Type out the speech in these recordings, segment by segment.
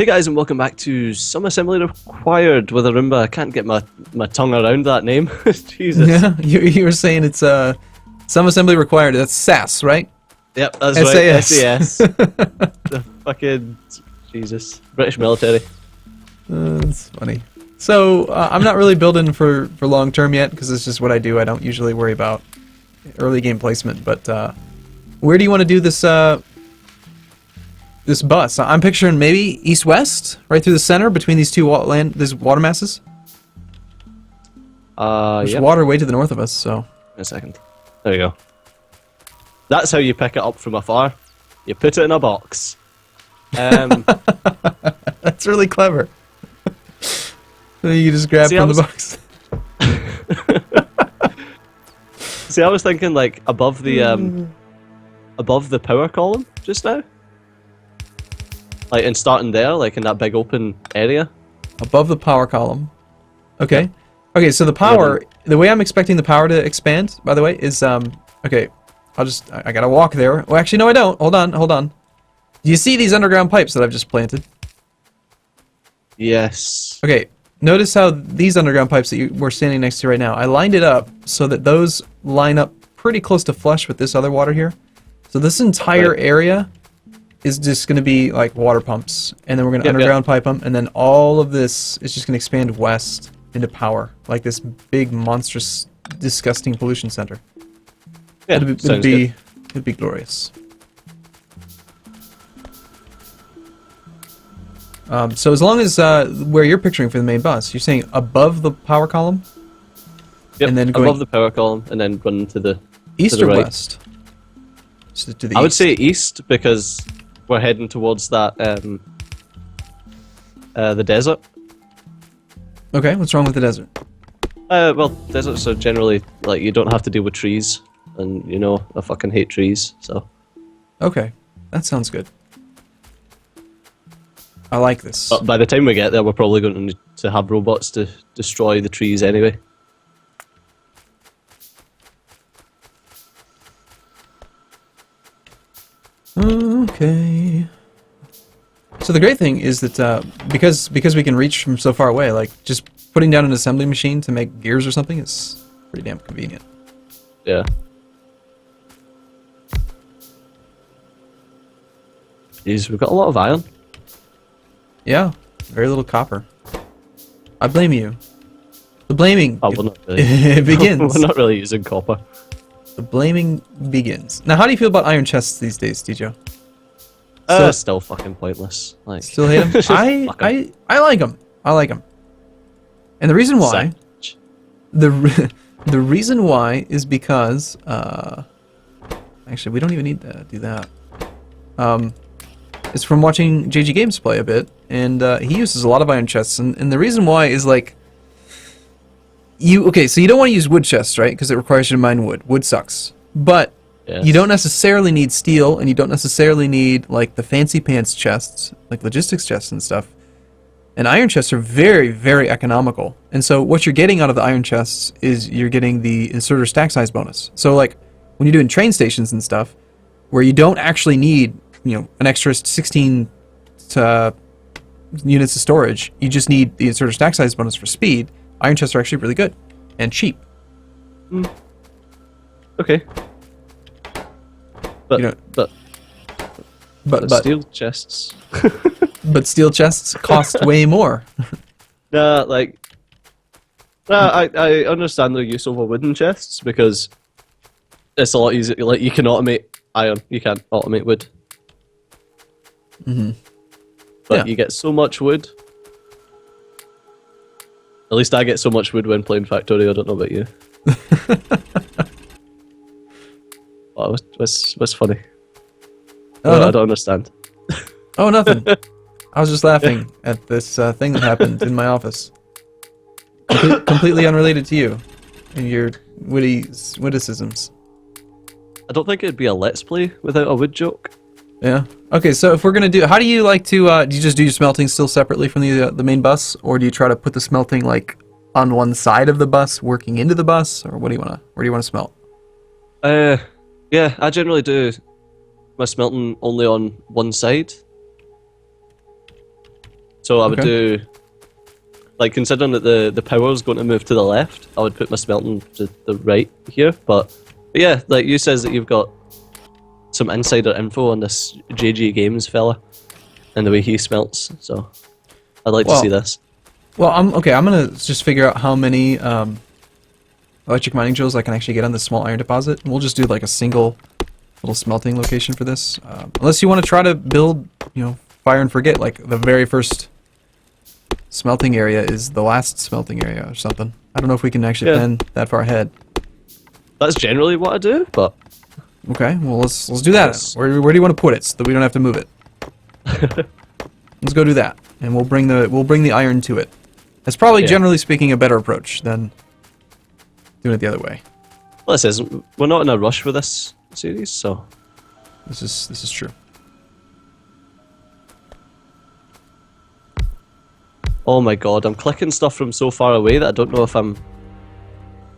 Hey guys, and welcome back to Some Assembly Required with Arumba. I can't get my tongue around that name. Jesus. Yeah, you were saying it's some assembly required. That's SAS, right? Yep, that's SAS. right. SAS. The fucking Jesus. British military. That's funny. So I'm not really building for long term yet because it's just what I do. I don't usually worry about early game placement. But where do you want to do this? This bus? I'm picturing maybe east-west, right through the center between these two these water masses. There's water way to the north of us, so. A second. There you go. That's how you pick it up from afar. You put it in a box. That's really clever. You just grab from the box. See, I was thinking like above the power column just now. Like, and starting there, like in that big open area. Above the power column. Okay. Yeah. Okay, so the power, the way I'm expecting the power to expand, by the way, is, okay, I gotta walk there. Well, actually, no, I don't. Hold on. Do you see these underground pipes that I've just planted? Yes. Okay, notice how these underground pipes that we're standing next to right now, I lined it up so that those line up pretty close to flush with this other water here. So this entire area is just going to be like water pumps, and then we're going to underground pipe them, and then all of this is just going to expand west into power, like this big, monstrous, disgusting pollution center. Yeah, it'd be glorious. So as long as where you're picturing for the main bus, you're saying above the power column, and then going above the power column, and then run to the east or west. To the I would say east because we're heading towards that the desert. Okay, what's wrong with the desert? Well, deserts are generally like you don't have to deal with trees, and you know I fucking hate trees. So. Okay, that sounds good. I like this. But by the time we get there, we're probably going to need to have robots to destroy the trees anyway. Okay. So the great thing is that because we can reach from so far away, like just putting down an assembly machine to make gears or something is pretty damn convenient. Yeah. Jeez, we've got a lot of iron. Yeah, very little copper. I blame you. The blaming we're not really. begins. We're not really using copper. The blaming begins. Now, how do you feel about iron chests these days, Tijo? Still fucking pointless. Like, still hate them? I like them. I like them. And the reason why, the reason why is because, actually, we don't even need to do that. It's from watching JG Games play a bit, and he uses a lot of iron chests, and the reason why is like, so you don't want to use wood chests, right? Because it requires you to mine wood. Wood sucks. But you don't necessarily need steel, and you don't necessarily need like the fancy pants chests, like logistics chests and stuff. And iron chests are very, very economical. And so what you're getting out of the iron chests is you're getting the inserter stack size bonus. So like when you're doing train stations and stuff, where you don't actually need, an extra 16 units of storage, you just need the inserter stack size bonus for speed. Iron chests are actually really good and cheap. Okay. But steel chests. But steel chests cost way more. I understand the use of wooden chests because it's a lot easier. Like you can automate iron, you can't automate wood. But you get so much wood. At least I get so much wood when playing Factorio. I don't know about you. What's funny? I don't understand. Oh, nothing. I was just laughing at this thing that happened in my office. Completely unrelated to you and your witticisms. I don't think it'd be a Let's Play without a wood joke. Yeah. Okay, so if we're gonna how do you like to, do you just do your smelting still separately from the main bus, or do you try to put the smelting like on one side of the bus, working into the bus, or where do you wanna smelt? Yeah, I generally do my smelting only on one side. So I would Okay. do, like, considering that the power is going to move to the left, I would put my smelting to the right here. But yeah, like you says that you've got some insider info on this JG Games fella and the way he smelts. So I'd like to see this. Well, I'm gonna just figure out how many electric mining joules I can actually get on this small iron deposit. And we'll just do like a single little smelting location for this. Unless you want to try to build, you know, fire and forget, like the very first smelting area is the last smelting area or something. I don't know if we can actually plan that far ahead. That's generally what I do, but okay, well let's do that. Where do you want to put it so that we don't have to move it? Let's go do that, and we'll bring the iron to it. That's probably generally speaking a better approach than doing it the other way. Well, this isn't. We're not in a rush for this series, so this is true. Oh my god, I'm clicking stuff from so far away that I don't know if I'm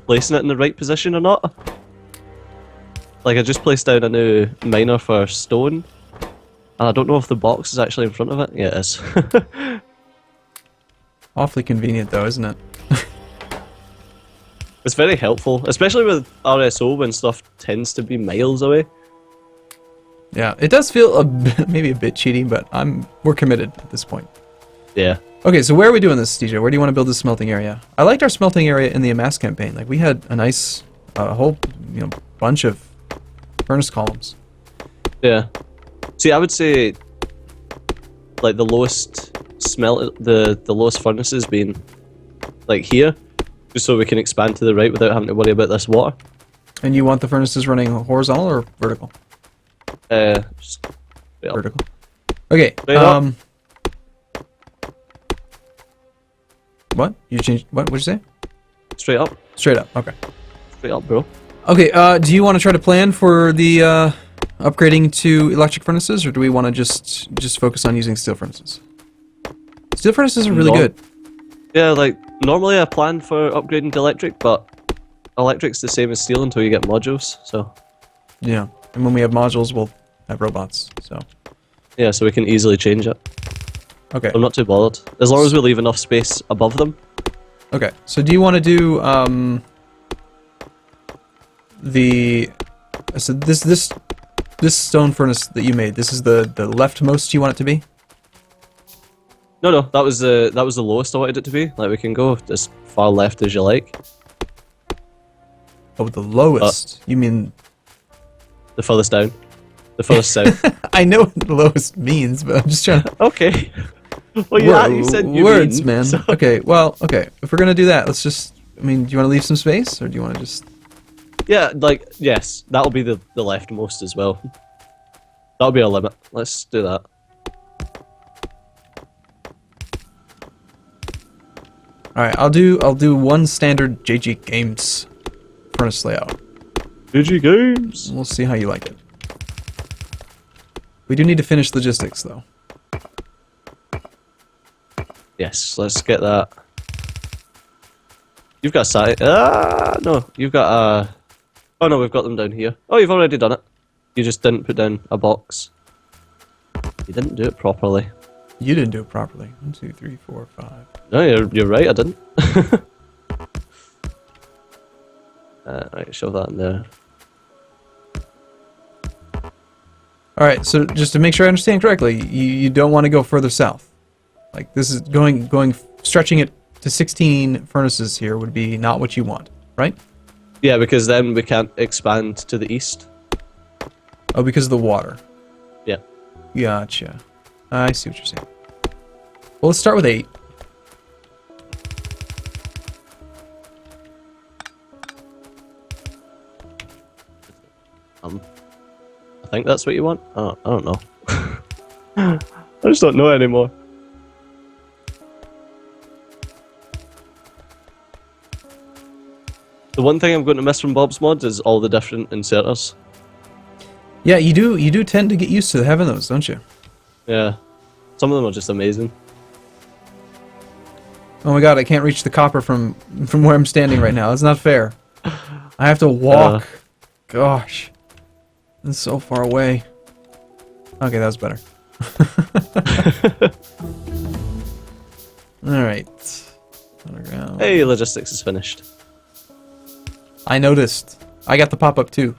placing it in the right position or not. Like, I just placed down a new miner for stone, and I don't know if the box is actually in front of it. Yeah, it is. Awfully convenient though, isn't it? It's very helpful, especially with RSO when stuff tends to be miles away. Yeah, it does feel maybe a bit cheating, but we're committed at this point. Yeah. Okay, so where are we doing this, DJ? Where do you want to build this smelting area? I liked our smelting area in the Amass campaign. Like, we had a nice, whole, bunch of furnace columns. Yeah. See, I would say, like, the lowest the lowest furnaces being, like, here, just so we can expand to the right without having to worry about this water. And you want the furnaces running horizontal or vertical? Just vertical. Okay. What? You changed? What? What'd you say? Straight up. Straight up. Okay. Straight up, bro. Okay. Do you want to try to plan for the upgrading to electric furnaces, or do we want to just focus on using steel furnaces? Steel furnaces are really good. Yeah, like normally I plan for upgrading to electric, but electric's the same as steel until you get modules. So. Yeah, and when we have modules, we'll have robots. So. Yeah, so we can easily change it. Okay. I'm not too bothered, as long as we leave enough space above them. Okay, so do you want to do so this stone furnace that you made? This is the leftmost you want it to be? No, that was the lowest I wanted it to be. Like, we can go as far left as you like. Oh, the lowest? You mean the furthest down, the furthest south? I know what the lowest means, but I'm just trying to. Okay. Well, yeah, you said you words, mean, man. So. Okay, well, okay. If we're gonna do that, let's just. I mean, do you want to leave some space, or do you want to just? Yeah, like, yes, that'll be the leftmost as well. That'll be our limit. Let's do that. All right, I'll do one standard JG Games furnace layout. JG Games. We'll see how you like it. We do need to finish logistics, though. Yes, let's get that. You've got a site. No, you've got a. Oh no, we've got them down here. Oh, you've already done it. You just didn't put down a box. You didn't do it properly. You didn't do it properly. 1, 2, 3, 4, 5. No, you're right. I didn't. Right, shove that in there. All right, so just to make sure I understand correctly, you don't want to go further south. Like, this is stretching it to 16 furnaces here would be not what you want, right? Yeah, because then we can't expand to the east. Oh, because of the water. Yeah. Gotcha. I see what you're saying. Well, let's start with 8. I think that's what you want. Oh, I don't know. I just don't know anymore. The one thing I'm going to miss from Bob's Mod is all the different inserters. Yeah, you do tend to get used to having those, don't you? Yeah. Some of them are just amazing. Oh my god, I can't reach the copper from where I'm standing right now. That's not fair. I have to walk. Gosh. It's so far away. Okay, that was better. Alright. Underground. Hey, logistics is finished. I noticed. I got the pop-up too.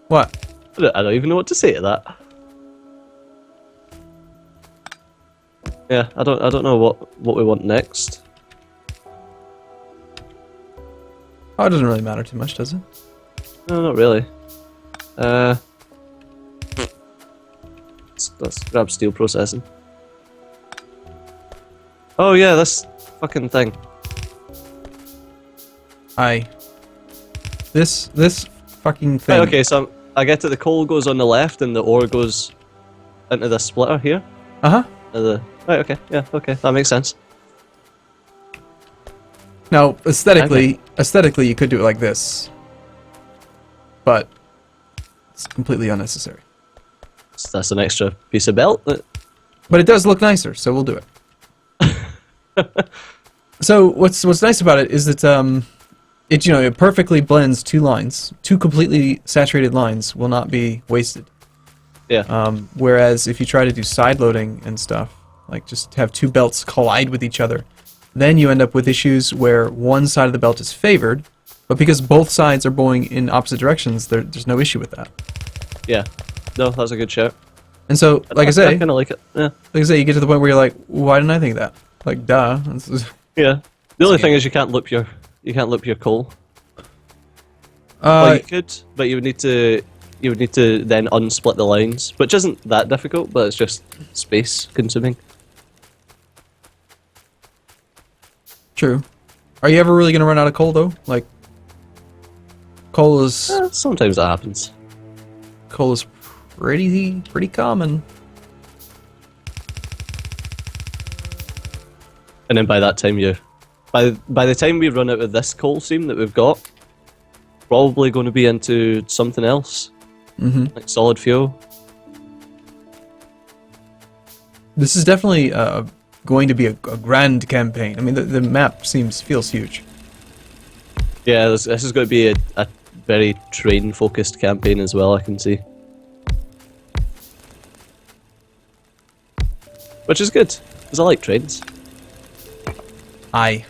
What? I don't even know what to say to that. Yeah, I don't know what we want next. Oh, it doesn't really matter too much, does it? No, not really. Let's grab steel processing. Oh yeah, this fucking thing. This fucking thing. Right, okay, so I get it. The coal goes on the left, and the ore goes into the splitter here. Uh-huh. Right, okay, yeah, okay, that makes sense. Now, aesthetically, you could do it like this, but it's completely unnecessary. So that's an extra piece of belt. But it does look nicer, so we'll do it. So what's nice about it is that it perfectly blends two lines. Two completely saturated lines will not be wasted. Yeah. Whereas if you try to do side loading and stuff, like just have two belts collide with each other, then you end up with issues where one side of the belt is favored, but because both sides are going in opposite directions, there's no issue with that. Yeah. No, that's a good shout. And so, like I say, I kind of like it. Yeah. like I say, you get to the point where you're like, why didn't I think of that? Like, duh. Yeah. The only thing is you can't loop your coal. Well, you could, but you would need to then unsplit the lines, which isn't that difficult, but it's just space consuming. True. Are you ever really gonna run out of coal though? Like, coal is Sometimes that happens. coal is pretty common. And then by that time by the time we run out of this coal seam that we've got, probably going to be into something else, like solid fuel. This is definitely going to be a grand campaign. I mean, the map feels huge. Yeah, this is going to be a very train-focused campaign as well, I can see. Which is good, because I like trains. Aye.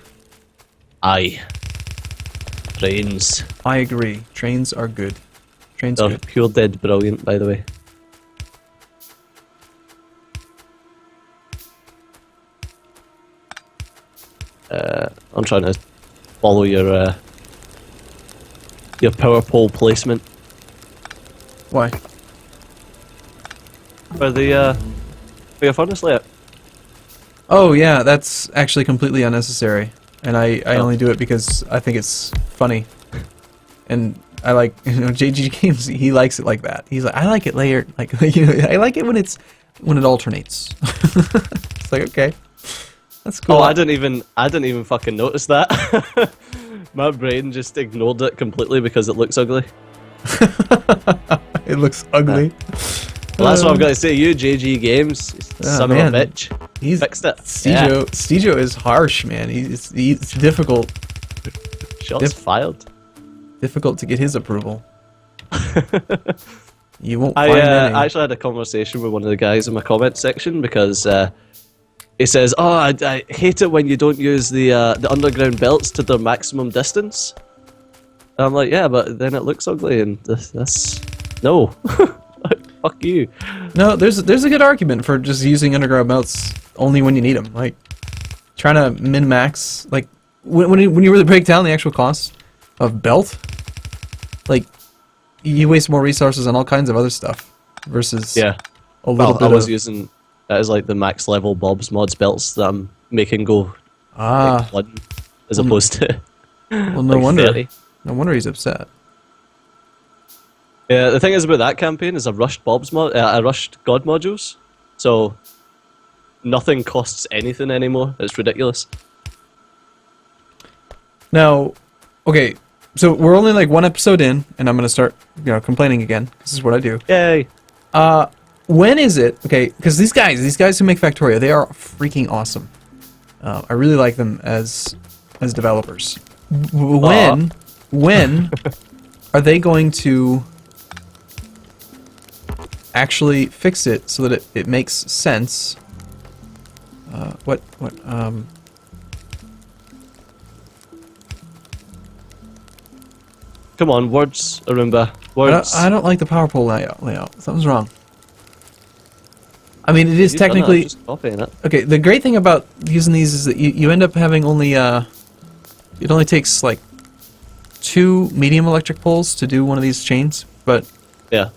Trains. I agree. Trains are good. Trains They're are good. pure dead brilliant, by the way. I'm trying to follow your power pole placement. Why? For the for your furnace layout. Oh yeah, that's actually completely unnecessary, and I only do it because I think it's funny, and I like JG Games. He likes it like that. He's like, I like it layered, like I like it when it alternates. It's like, okay, that's cool. Oh, I didn't even fucking notice that. My brain just ignored it completely because it looks ugly. It looks ugly. Well, that's what I've got to say. You, JG Games, son of a bitch. He's fixed it. Stejo is harsh, man. It's difficult. Shots fired. Difficult to get his approval. You won't I find any. actually had a conversation with one of the guys in my comment section because he says, "Oh, I hate it when you don't use the underground belts to their maximum distance." And I'm like, "Yeah, but then it looks ugly, and that's no." Fuck you. No, there's a good argument for just using underground belts only when you need them. Like, trying to min-max, like, when you really break down the actual cost of belt, like, you waste more resources on all kinds of other stuff versus a little bit I was using that as like the max level Bob's Mods belts that I'm making go like 1 as opposed to well, no like wonder. 30. No wonder he's upset. Yeah, the thing is about that campaign is I rushed I rushed God modules, so nothing costs anything anymore. It's ridiculous. Now, okay, so we're only like 1 episode in, and I'm gonna start, complaining again. This is what I do. Yay! When is it? Okay, because these guys who make Factorio, they are freaking awesome. I really like them as developers. When are they going to actually fix it so that it makes sense. Come on, words, Arumba. Words. I don't like the power pole layout. Something's wrong. I mean, it is You've done that, I'm technically... just copying it. Okay, the great thing about using these is that you end up having only, it only takes, like, 2 medium electric poles to do one of these chains, but... Yeah.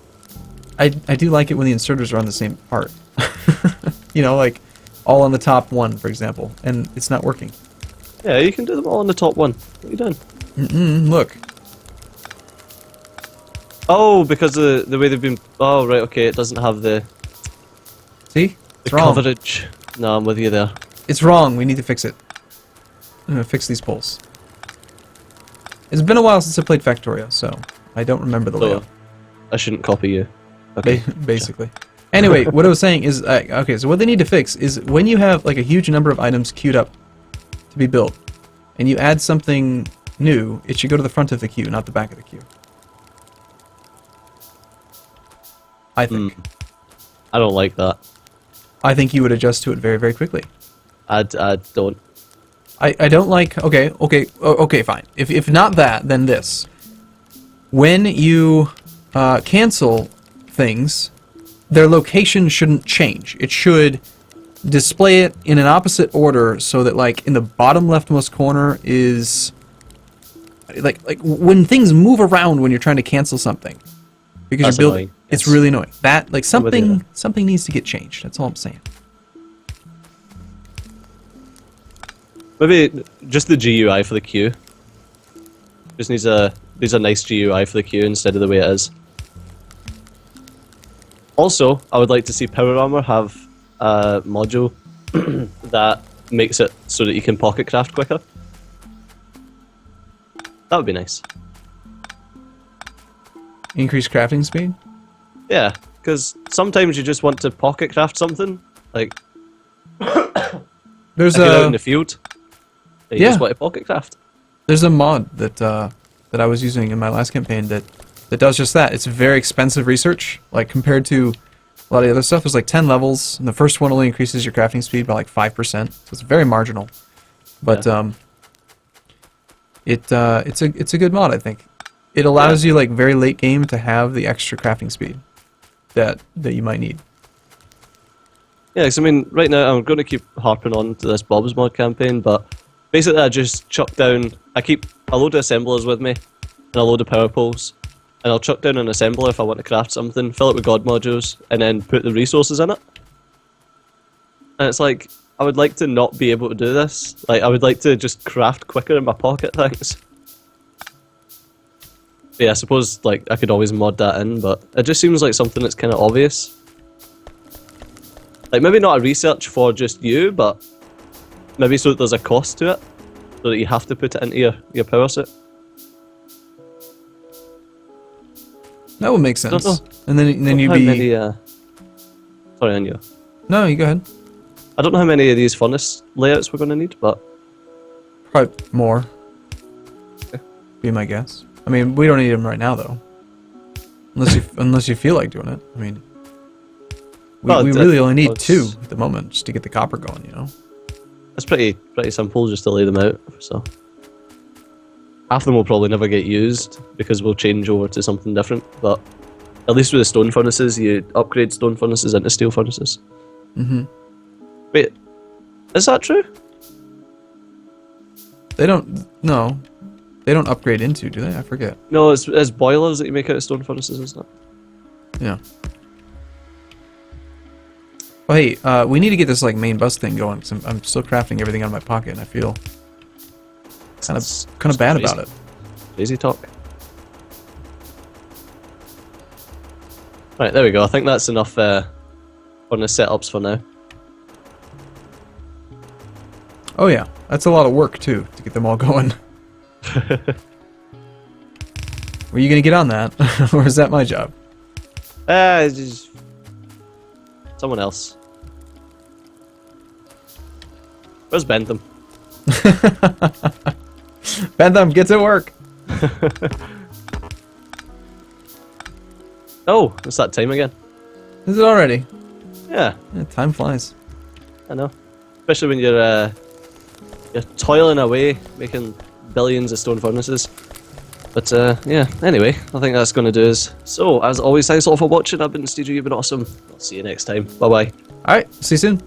I do like it when the inserters are on the same part. You know, like, all on the top one, for example, and it's not working. Yeah, you can do them all on the top one. What are you doing? Look. Oh, because of the way they've been... Oh, right, okay, it doesn't have the See? It's wrong. coverage. No, I'm with you there. It's wrong. We need to fix it. I'm gonna fix these poles. It's been a while since I played Factorio, so I don't remember the layout. I shouldn't copy you. Okay. Basically. Anyway, what I was saying is, okay, so what they need to fix is when you have like a huge number of items queued up to be built, and you add something new, it should go to the front of the queue, not the back of the queue. I think. I don't like that. I think you would adjust to it very, very quickly. I don't. I don't like... Okay, fine. If not that, then this. When you cancel things, their location shouldn't change. It should display it in an opposite order so that, like, in the bottom leftmost corner is... Like when things move around when you're trying to cancel something. Because That's you're building... annoying. It's really annoying. That, like, you. something needs to get changed. That's all I'm saying. Maybe just the GUI for the queue. Just needs a nice GUI for the queue instead of the way it is. Also, I would like to see Power Armor have a module that makes it so that you can pocket craft quicker. That would be nice. Increase crafting speed? Yeah, because sometimes you just want to pocket craft something, like There's if you're out in the field. You Yeah. just want to pocket craft. There's a mod that that I was using in my last campaign that does just that. It's very expensive research, like compared to a lot of the other stuff. There's like 10 levels, and the first one only increases your crafting speed by like 5%, so it's very marginal. But Yeah. it's a good mod, I think. It allows you like very late game to have the extra crafting speed that you might need. Yeah, because I mean, right now I'm going to keep harping on to this Bob's Mod campaign, but basically I just chuck down, I keep a load of assemblers with me, and a load of power poles, and I'll chuck down an assembler if I want to craft something, fill it with god modules, and then put the resources in it. And it's like, I would like to not be able to do this. Like, I would like to just craft quicker in my pocket things. But yeah, I suppose like I could always mod that in, but it just seems like something that's kind of obvious. Like, maybe not a research for just you, but maybe so that there's a cost to it, so that you have to put it into your power suit. That would make sense. know. And then you'd How be... many, sorry, on you. No, you go ahead. I don't know how many of these furnace layouts we're going to need, but Probably more. Be my guess. I mean, we don't need them right now, though. Unless you feel like doing it. I mean, we really only need 2 at the moment just to get the copper going, you know? it's pretty simple just to lay them out. So half of them will probably never get used because we'll change over to something different. But at least with the stone furnaces, you upgrade stone furnaces into steel furnaces. Mm-hmm. Wait, is that true? They don't... No. They don't upgrade into, do they? I forget. No, it's boilers that you make out of stone furnaces, isn't it? Yeah. Well, hey, we need to get this like main bus thing going. 'Cause I'm still crafting everything out of my pocket, and I feel kind of bad about it. Crazy talk. Right, there we go. I think that's enough furnace setups for now. Oh yeah, that's a lot of work too to get them all going. Were you gonna get on that, or is that my job? Just someone else. Where's Bentham? Bentham, get to work. Oh, it's that time again. Is it already? Yeah, Time flies. I know. Especially when you're toiling away, making billions of stone furnaces. But yeah, anyway, I think that's going to do us. So, as always, thanks all for watching. I've been Steve, you've been awesome. I'll see you next time. Bye-bye. Alright, see you soon.